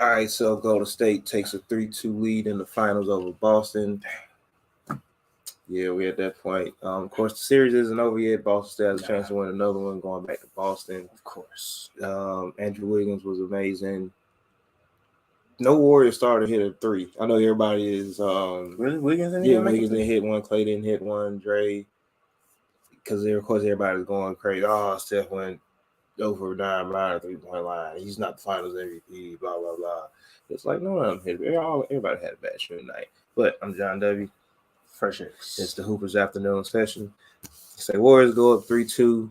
All right, so Golden State takes a 3-2 lead in the finals over Boston. Yeah, we're at that point. Of course, the series isn't over yet. Boston still has a chance to win another one going back to Boston. Of course. Andrew Wiggins was amazing. No Warrior starter hit a three. I know everybody is. Really? Wiggins didn't Wiggins didn't hit one. Clay didn't hit one. Dre, because of course everybody's going crazy. Oh, Steph went over 9 behind 3-point line. He's not the Finals MVP. Blah blah blah. It's like no one hit. Everybody had a bad shooting night. But I'm John W. For sure. It's the Hoopers afternoon session. Say Warriors go up 3-2.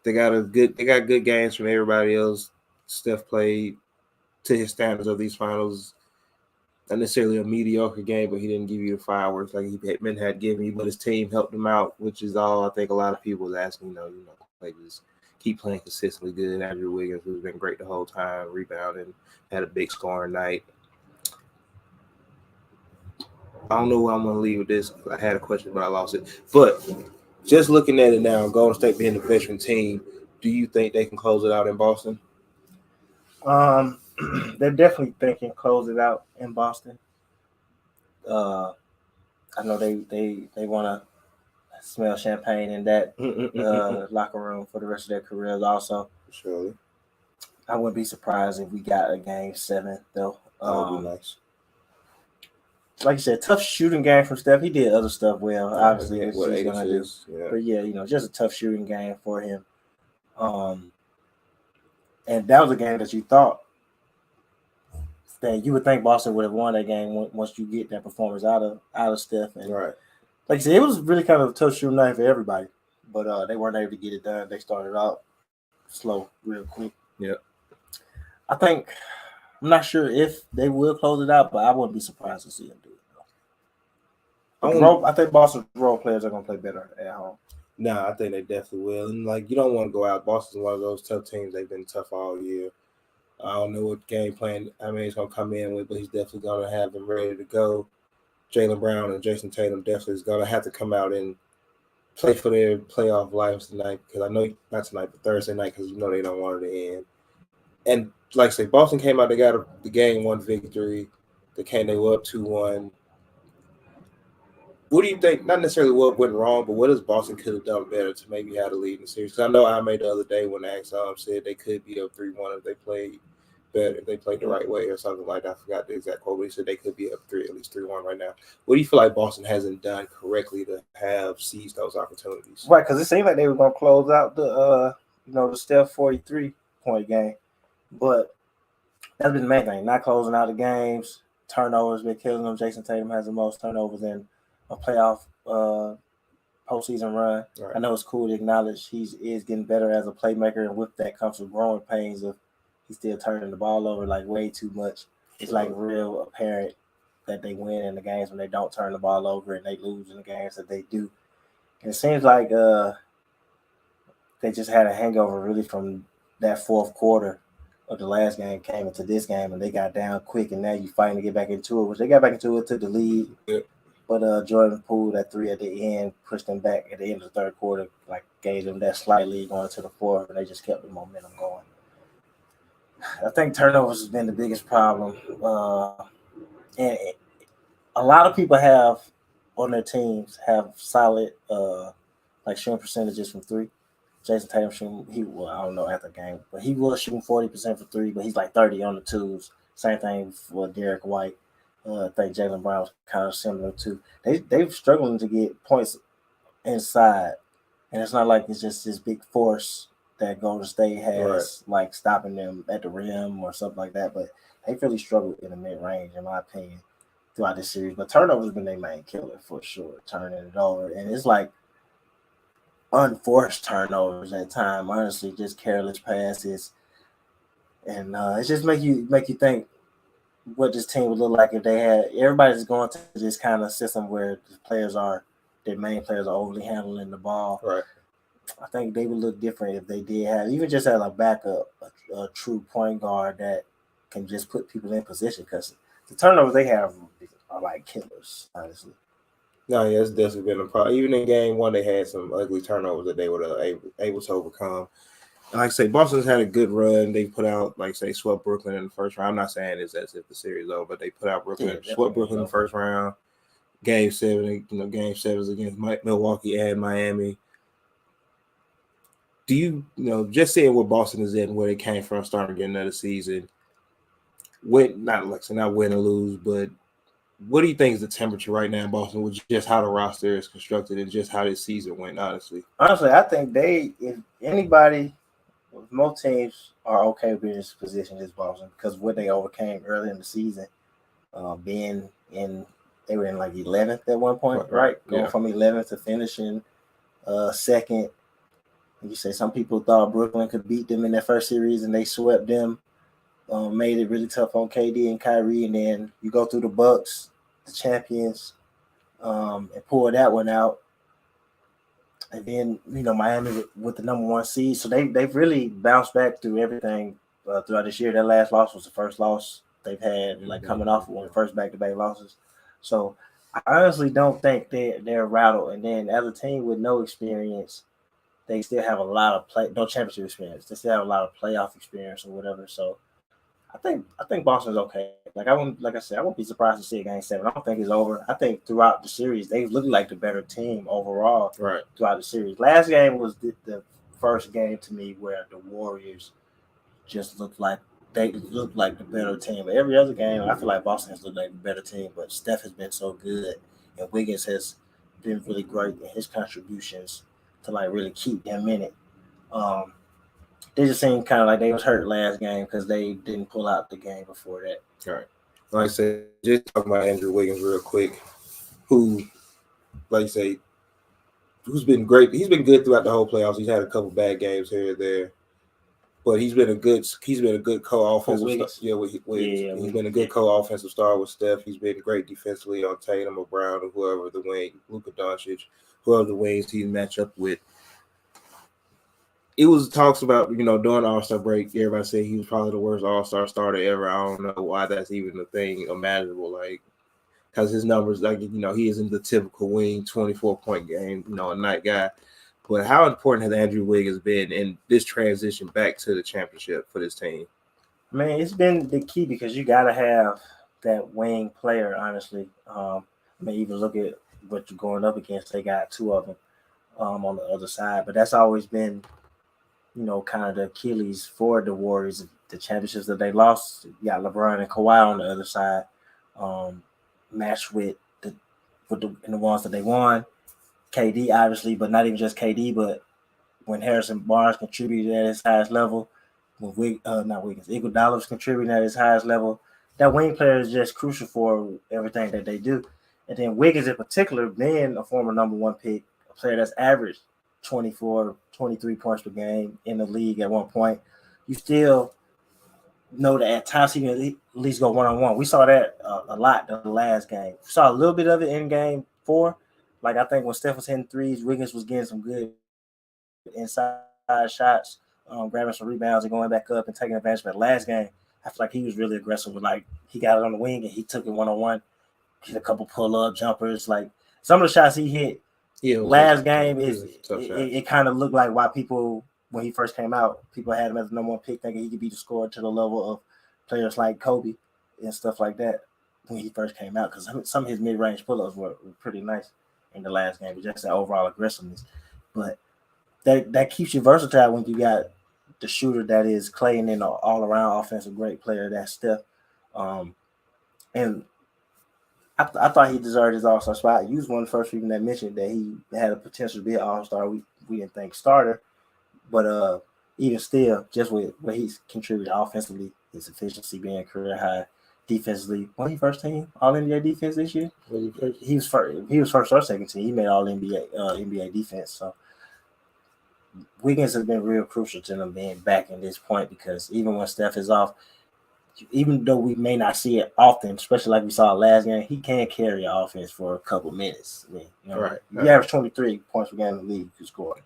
They got good games from everybody else. Steph played to his standards of these finals. Not necessarily a mediocre game, but he didn't give you the fireworks like he had given you. But his team helped him out, which is all I think a lot of people was asking. Clay just keep playing consistently good. Andrew Wiggins, who's been great the whole time, rebounding, had a big scoring night. I don't know where I'm going to leave with this. I had a question, but I lost it. But just looking at it now, Golden State being the veteran team, do you think they can close it out in Boston? They're definitely thinking close it out in Boston. I know they want to smell champagne in that locker room for the rest of their careers. Also, surely, I wouldn't be surprised if we got a game 7 though. That would be nice. Like you said, tough shooting game from Steph. He did other stuff well. Obviously, it's what he's gonna do. Yeah. But yeah, just a tough shooting game for him. And that was a game that you thought that you would think Boston would have won that game once you get that performance out of Steph. And right. Like you said, it was really kind of a tough shooting night for everybody. But they weren't able to get it done. They started out slow, real quick. Yeah. I'm not sure if they will close it out, but I wouldn't be surprised to see them do it. I think Boston's role players are going to play better at home. Nah, I think they definitely will. And, you don't want to go out. Boston's one of those tough teams. They've been tough all year. I don't know what game plan he's going to come in with, but he's definitely going to have them ready to go. Jaylen Brown and Jason Tatum definitely is going to have to come out and play for their playoff lives tonight. Because I know, not tonight, but Thursday night, because they don't want it to end. And, like I say, Boston came out, they got the game 1 victory. They were up 2-1. What do you think? Not necessarily what went wrong, but what does Boston could have done better to maybe have the lead in the series? Because I know I made the other day when Axel said they could be up 3-1 if they played better, if they played the right way or something like that. I forgot the exact quote, but he said they could be up at least 3-1 right now. What do you feel like Boston hasn't done correctly to have seized those opportunities? Right, because it seemed like they were going to close out the Steph 43-point game, but that's been the main thing. Not closing out the games, turnovers been killing them. Jason Tatum has the most turnovers in a playoff postseason run. Right. I know it's cool to acknowledge he is getting better as a playmaker, and with that comes some growing pains of he's still turning the ball over way too much. It's real apparent that they win in the games when they don't turn the ball over, and they lose in the games that they do. And it seems like they just had a hangover really from that fourth quarter of the last game, came into this game, and they got down quick, and now you fighting to get back into it, which they got back into it, took the lead. Yep. But Jordan Poole, that 3 at the end, pushed them back at the end of the third quarter, gave them that slight lead going to the fourth, and they just kept the momentum going. I think turnovers has been the biggest problem. And a lot of people on their teams have solid shooting percentages from 3. Jason Tatum shooting, I don't know after the game, but he was shooting 40% for 3, but he's 30 on the 2s. Same thing for Derek White. I think Jaylen Brown was kind of similar too. They've struggling to get points inside, and it's not like it's just this big force that Golden State has stopping them at the rim or something like that. But they really struggled in the mid range, in my opinion, throughout this series. But turnovers have been their main killer for sure, turning it over, and it's unforced turnovers at time. Honestly, just careless passes, and it just make you think what this team would look like if they had everybody's going to this kind of system where their main players are overly handling the ball. Right. I think they would look different if they did have even just as a backup, a true point guard that can just put people in position, because the turnovers they have are killers, honestly. No, yeah, it's definitely been a problem. Even in game 1, they had some ugly turnovers that they were able to overcome. like I say, Boston's had a good run. They put out, like say, swept Brooklyn in the first round. I'm not saying it's as if the series is over, but they put out Brooklyn, swept Brooklyn in the first round. Game 7, Game 7 against Milwaukee and Miami. Do you just seeing where Boston is at and where they came from, starting again another season? Not win or lose, but what do you think is the temperature right now in Boston with just how the roster is constructed and just how this season went? Honestly, I think if anybody, most teams are okay with being in this position as Boston because what they overcame early in the season, being in, they were in like 11th at one point, right? Going from 11th to finishing second. You say some people thought Brooklyn could beat them in their first series and they swept them, made it really tough on KD and Kyrie, and then you go through the Bucks, the champions, and pull that one out. And then Miami with the number 1 seed, so they've really bounced back through everything throughout this year. Their last loss was the first loss they've had, like coming off one of the first back-to-back losses. So I honestly don't think they're rattled. And then as a team with no experience, they still have a lot of no championship experience. They still have a lot of playoff experience or whatever. So I think Boston's okay. Like I won't be surprised to see a Game 7. I don't think it's over. I think throughout the series, they've looked like the better team overall. Right. Throughout the series, last game was the first game to me where the Warriors just looked like the better team. But every other game, I feel like Boston has looked like the better team. But Steph has been so good, and Wiggins has been really great in his contributions to like really keep them in it. They just seemed kind of like they was hurt last game because they didn't pull out the game before that. All right. Like I said, just talking about Andrew Wiggins real quick, who, like you say, who's been great. He's been good throughout the whole playoffs. He's had a couple bad games here or there, but he's been a good co-offensive star. He's been a good co-offensive star with Steph. He's been great defensively on Tatum or Brown or whoever the wing, Luka Doncic, whoever the wings he match up with. It was talks about, during All-Star break, everybody said he was probably the worst All-Star starter ever. I don't know why that's even a thing imaginable, because his numbers, he isn't the typical wing 24-point game, a night guy. But how important has Andrew Wiggins been in this transition back to the championship for this team? I mean, it's been the key because you got to have that wing player, honestly. Even look at what you're going up against. They got 2 of them on the other side. But that's always been kind of the Achilles for the Warriors, the championships that they lost. You got LeBron and Kawhi on the other side, matched with the ones that they won. KD, obviously, but not even just KD, but when Harrison Barnes contributed at his highest level, when Iguodala was contributing at his highest level, that wing player is just crucial for everything that they do. And then Wiggins in particular, being a former number 1 pick, a player that's averaged 24, 23 points per game in the league at one point, you still know that at times he can at least go one-on-one. We saw that a lot the last game. We saw a little bit of it in Game 4. Like, I think when Steph was hitting threes, Wiggins was getting some good inside shots, grabbing some rebounds and going back up and taking advantage. But last game, I feel like he was really aggressive with, he got it on the wing and he took it one-on-one, hit a couple pull-up jumpers. Like, some of the shots he hit last game it kind of looked like why people, when he first came out, people had him as the number 1 pick, thinking he could be the scorer to the level of players like Kobe and stuff like that when he first came out, because some of his mid-range pull-ups were pretty nice in the last game, but just that overall aggressiveness. But that keeps you versatile when you got the shooter that is Clay and then an all-around offensive great player, that's Steph. And I thought he deserved his All-Star spot. You was one of the first people that mentioned that he had a potential to be an All-Star. We didn't think starter, but even still, just with what he's contributed offensively, his efficiency being career high, defensively, he first team All NBA defense this year? He was first or second team. He made All NBA defense. So Wiggins has been real crucial to them being back in this point, because even when Steph is off, even though we may not see it often, especially like we saw last game, he can carry an offense for a couple minutes. I mean, right. He averaged 23 points per game in the league to score.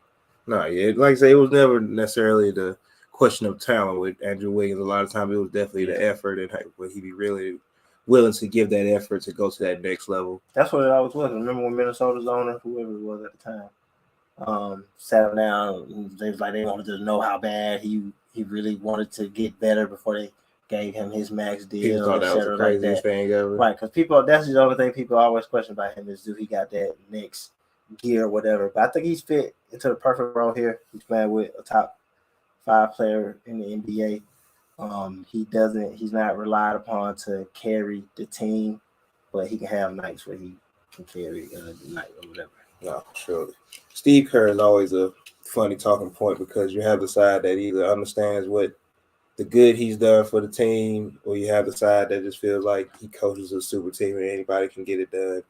No, like I say, it was never necessarily the question of talent with Andrew Wiggins. A lot of times it was definitely the effort and would he be really willing to give that effort to go to that next level. That's what it always was. Remember when Minnesota's owner, whoever it was at the time, Sat him down. They was like they wanted to know how bad he really wanted to get better before they gave him his max People deal, thought that was the etc. craziest thing ever. Right, because that's the only thing people always question about him is do he got that next gear or whatever. But I think he's fit into the perfect role here. He's playing with a top 5 player in the NBA. He's not relied upon to carry the team, but he can have nights where he can carry the night or whatever. No, surely. Steve Kerr is always a funny talking point because you have the side that either understands what the good he's done for the team, or you have the side that just feels like he coaches a super team and anybody can get it done.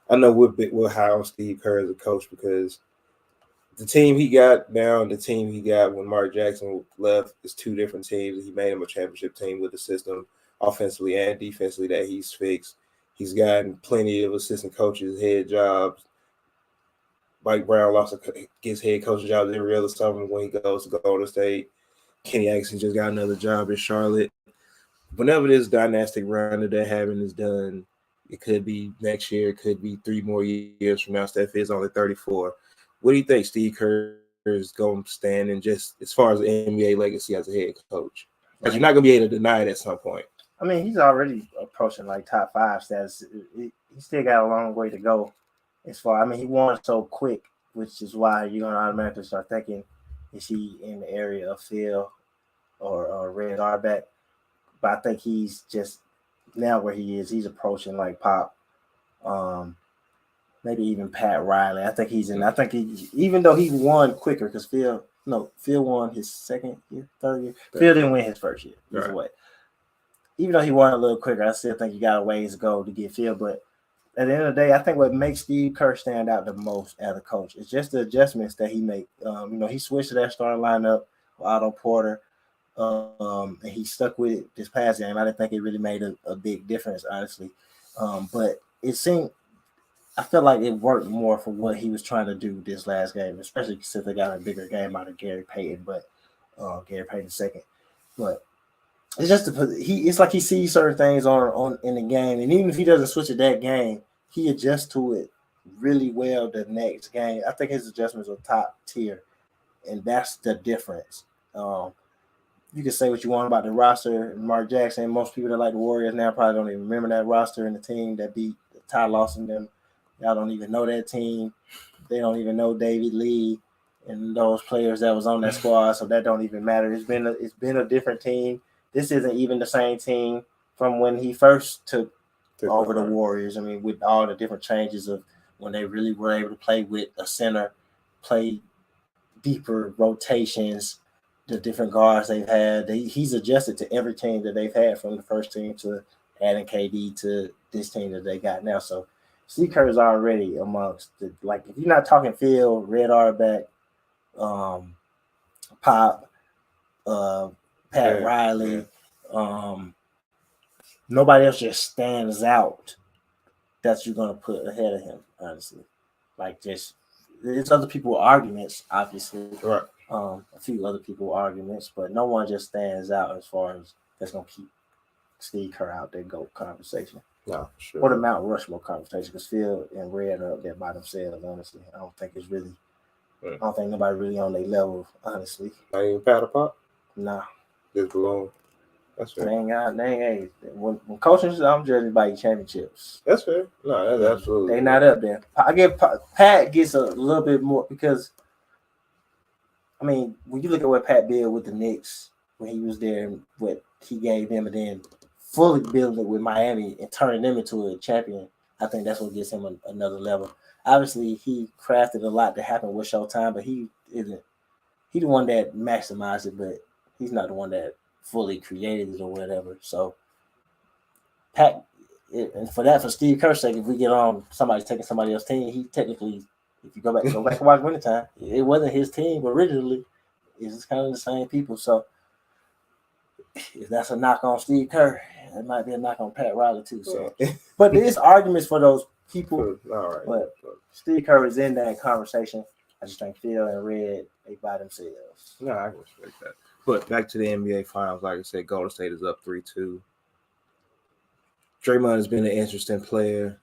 I know we're high on Steve Kerr as a coach because the team he got now and the team he got when Mark Jackson left is 2 different teams. He made him a championship team with the system offensively and defensively that he's fixed. He's gotten plenty of assistant coaches, head jobs. Mike Brown gets head coaching jobs every other summer when he goes to Golden State. Kenny Atkinson just got another job in Charlotte. Whenever this dynastic run that they're having is done, it could be next year, it could be 3 more years from now. Steph is only 34. What do you think Steve Kerr is going to stand in just as far as the NBA legacy as a head coach? Because you're not going to be able to deny it at some point. I mean, he's already approaching like top 5 status. He still got a long way to go. As far, I mean, he won so quick, which is why you're going to automatically start thinking, is he in the area of Phil or Red Auerbach? But I think he's just now where he is. He's approaching like Pop, maybe even Pat Riley. I think he's in. I think even though he won quicker because Phil won his second year, third year. Phil didn't win his first year. Either way. Even though he won a little quicker, I still think you got a ways to go to get Phil. But at the end of the day, I think what makes Steve Kerr stand out the most as a coach is just the adjustments that he made. He switched to that starting lineup with Otto Porter. And he stuck with it this past game. I didn't think it really made a big difference, honestly. But it seemed, I feel like it worked more for what he was trying to do this last game, especially since they got a bigger game out of Gary Payton, Gary Payton II. But it's just it's like he sees certain things on in the game, and even if he doesn't switch it that game, he adjusts to it really well the next game. I think his adjustments are top tier, and that's the difference. You can say what you want about the roster and Mark Jackson. Most people that like the Warriors now probably don't even remember that roster and the team that beat Ty Lawson. Them, y'all don't even know that team. They don't even know David Lee and those players that was on that squad. So that don't even matter. It's been a different team. This isn't even the same team from when he first took over the Warriors. I mean, with all the different changes of when they really were able to play with a center, play deeper rotations. The different guards they've had, he's adjusted to every team that they've had from the first team to adding KD to this team that they got now. So Steve Kerr is already amongst if you're not talking Phil, Red Auerbach, Pop, Pat Riley, nobody else just stands out that you're gonna put ahead of him, honestly. There's other people with arguments, obviously. Right. A few other people arguments, but no one just stands out as far as that's gonna keep Steve Kerr out there GOAT conversation. No, sure. Or the Mount Rushmore conversation, because Phil and Red are up there by themselves, honestly. I don't think nobody really on their level, honestly. Not even Pat or Pop? Nah. Just alone. That's fair. When coaching, I'm judging by championships. That's fair. No, that's absolutely. They not up there. I give Pat gets a little bit more because I mean, when you look at what Pat built with the Knicks when he was there and what he gave them, and then fully building it with Miami and turning them into a champion, I think that's what gets him another level. Obviously, he crafted a lot to happen with Showtime, but he isn't. He's the one that maximized it, but he's not the one that fully created it or whatever. So, Pat, and for Steve Kerr's sake, if we get on somebody's taking somebody else's team, he technically. If you go back and watch Wintertime, it wasn't his team originally. It's kind of the same people. So if that's a knock on Steve Kerr, it might be a knock on Pat Riley too. So, but there's arguments for those people. All right. But Steve Kerr is in that conversation. I just think Phil and Red, they by themselves. No, I can respect that. But back to the NBA Finals, like I said, Golden State is up 3-2. Draymond has been an interesting player.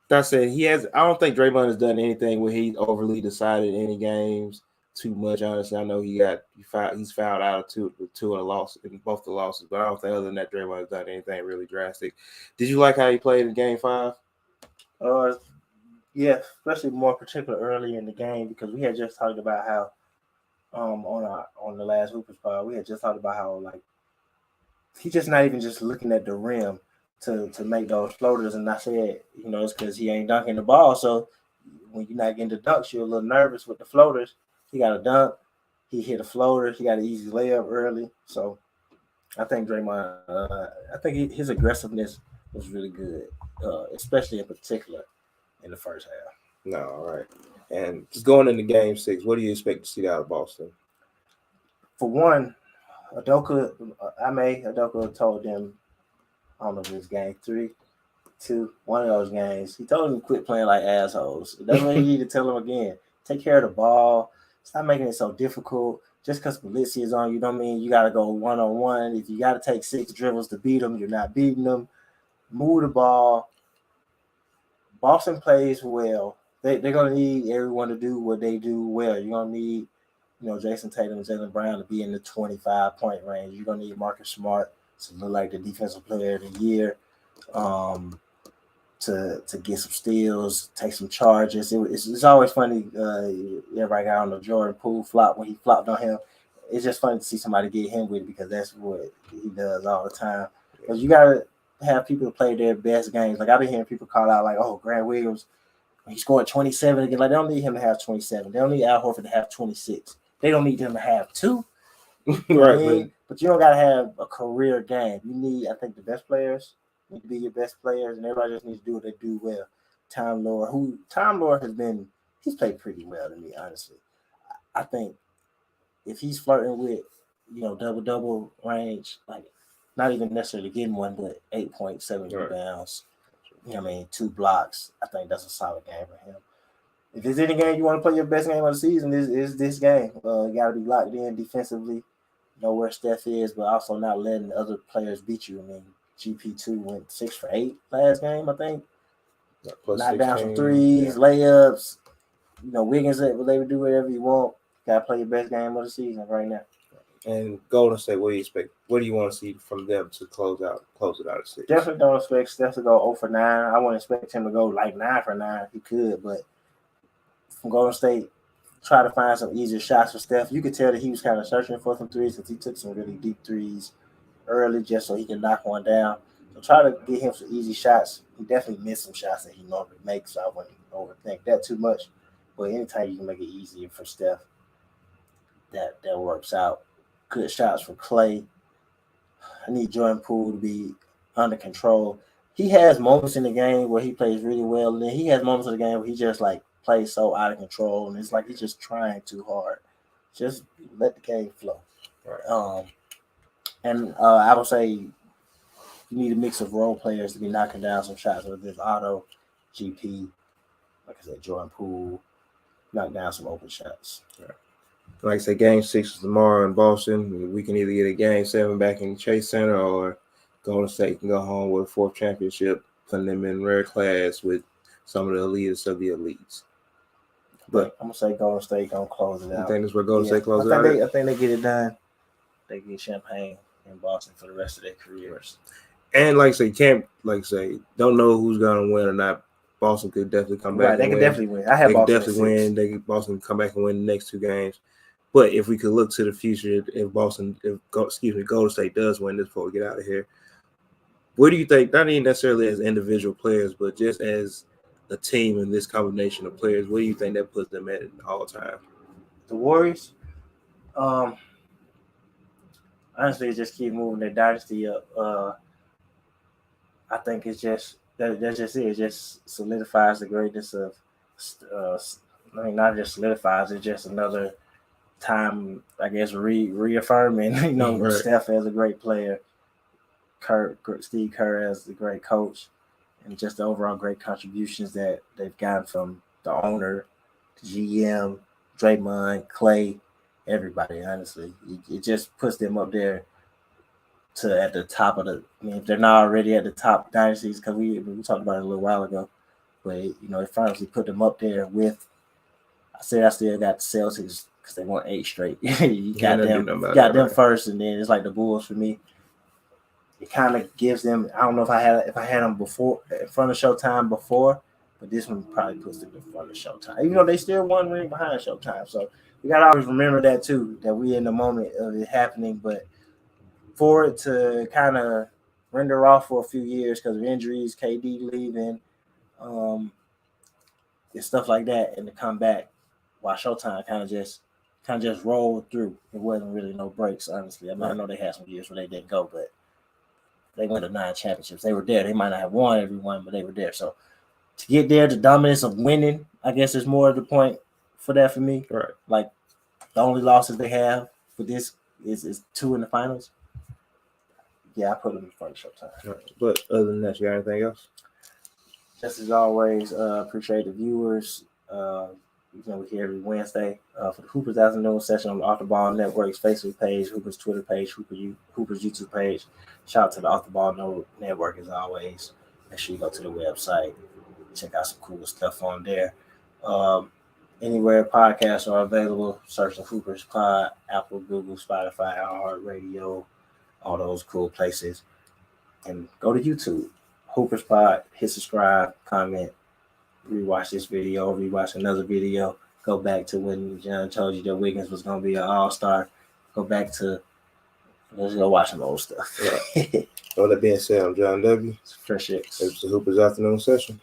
That said, he has. I don't think Draymond has done anything where he overly decided any games too much. Honestly, I know he's fouled out of two of the losses in both the losses, but I don't think other than that Draymond has done anything really drastic. Did you like how he played in Game 5? Yeah, especially more particular early in the game because we had just talked about how on the last Hoopers pod we had just talked about how like he's just not even just looking at the rim to make those floaters. And I said, it's because he ain't dunking the ball. So when you're not getting the dunks, you're a little nervous with the floaters. He got a dunk. He hit a floater. He got an easy layup early. So I think Draymond, his aggressiveness was really good, especially in particular in the first half. No, all right. And just going into Game 6, what do you expect to see out of Boston? For one, Udoka told them, I don't know if it was game 3, 2, one of those games. He told them to quit playing like assholes. That's what he need to tell them again. Take care of the ball. Stop making it so difficult. Just because Polizzi is on you don't mean you got to go one-on-one. If you got to take 6 dribbles to beat them, you're not beating them. Move the ball. Boston plays well. They're going to need everyone to do what they do well. You're going to need, Jason Tatum and Jaylen Brown to be in the 25-point range. You're going to need Marcus Smart to look like the defensive player of the year, to get some steals, take some charges. It's always funny. Everybody got on the Jordan Poole flop when he flopped on him. It's just funny to see somebody get him with it because that's what he does all the time. Because you got to have people play their best games. Like I've been hearing people call out like, "Oh, Grant Williams, he scored 27 again." Like they don't need him to have 27. They don't need Al Horford to have 26. They don't need him to have 2. Right, but you don't got to have a career game. You need, I think, the best players need to be your best players, and everybody just needs to do what they do well. Time Lord he's played pretty well to me, honestly. I think if he's flirting with, double range, like not even necessarily getting one, but 8.7 rebounds, 2 blocks, I think that's a solid game for him. If there's any game you want to play your best game of the season, is this game. You got to be locked in defensively, know where Steph is, but also not letting other players beat you. I mean, GP2 went 6 for 8 last game, I think. Knocked down some threes, layups. Wiggins able to do whatever you want. Got to play your best game of the season right now. And Golden State, what do you expect? What do you want to see from them to close it out of 6? Definitely don't expect Steph to go 0 for 9. I wouldn't expect him to go like 9 for 9 if he could, but from Golden State, try to find some easier shots for Steph. You could tell that he was kind of searching for some threes because he took some really deep threes early just so he can knock one down. So try to get him some easy shots. He definitely missed some shots that he normally makes, so I wouldn't overthink that too much. But anytime you can make it easier for Steph, that works out. Good shots for Clay. I need Jordan Poole to be under control. He has moments in the game where he plays really well, and then he has moments in the game where he just like plays so out of control, and it's like he's just trying too hard. Just let the game flow. Right. And I would say you need a mix of role players to be knocking down some shots. Whether it's Otto, GP, like I said, Jordan Poole, knock down some open shots. Right. Like I said, Game 6 is tomorrow in Boston. We can either get a Game 7 back in the Chase Center, or Golden State can go home with a 4th championship, putting them in rare class with some of the elitists of the elites. But I'm gonna say Golden State gonna close it out. You think that's where Golden State closes out? I think they get it done. They get champagne in Boston for the rest of their careers. And like I say, don't know who's gonna win or not. Boston could definitely come back. Right, they could definitely win. I have Boston definitely win. Boston can come back and win the next 2 games. But if we could look to the future, if Golden State does win this before we get out of here, what do you think? Not even necessarily as individual players, but just as a team in this combination of players, what do you think that puts them at all time? The Warriors, honestly, just keep moving their dynasty up. I think it's just that's just it. It just solidifies the greatness of. Not just solidifies. It's just another time, I guess, reaffirming. Right. Steph as a great player, Steve Kerr as a great coach, and just the overall great contributions that they've gotten from the owner, the GM, Draymond, Clay, everybody. Honestly, it just puts them up there at the top of the. I mean, if they're not already at the top dynasties, because we talked about it a little while ago, but it finally put them up there with. I still got the Celtics because they won 8 straight. You got them first, and then it's like the Bulls for me. It kind of gives them. I don't know if I had them before in front of Showtime before, but this one probably puts them in front of Showtime. Even though they still 1 ring behind Showtime, so we gotta always remember that too. That we in the moment of it happening, but for it to kind of render off for a few years because of injuries, KD leaving, and stuff like that, and to come back while Showtime kind of just rolled through. It wasn't really no breaks, honestly. I know they had some years where they didn't go, but they went to 9 championships. They were there. They might not have won every one, but they were there. So to get there, the dominance of winning, I guess, is more of the point for that for me. Right. Like the only losses they have for this is 2 in the finals. Yeah, I put them in front of Showtime. Right. But other than that, you got anything else? Just as always, appreciate the viewers. We're here every Wednesday for the Hoopers Afternoon session on the Off the Ball Network's Facebook page, Hoopers Twitter page, Hoopers YouTube page. Shout out to the Off the Ball Network as always. Make sure you go to the website, check out some cool stuff on there. Anywhere podcasts are available, search the Hoopers Pod, Apple, Google, Spotify, iHeartRadio, all those cool places. And go to YouTube, Hoopers Pod, hit subscribe, comment, rewatch this video, rewatch another video, go back to when John told you that Wiggins was going to be an all-star. Let's go watch some old stuff. Yeah. All that being said, I'm John W. Fresh X. It's the Hoopers Afternoon session.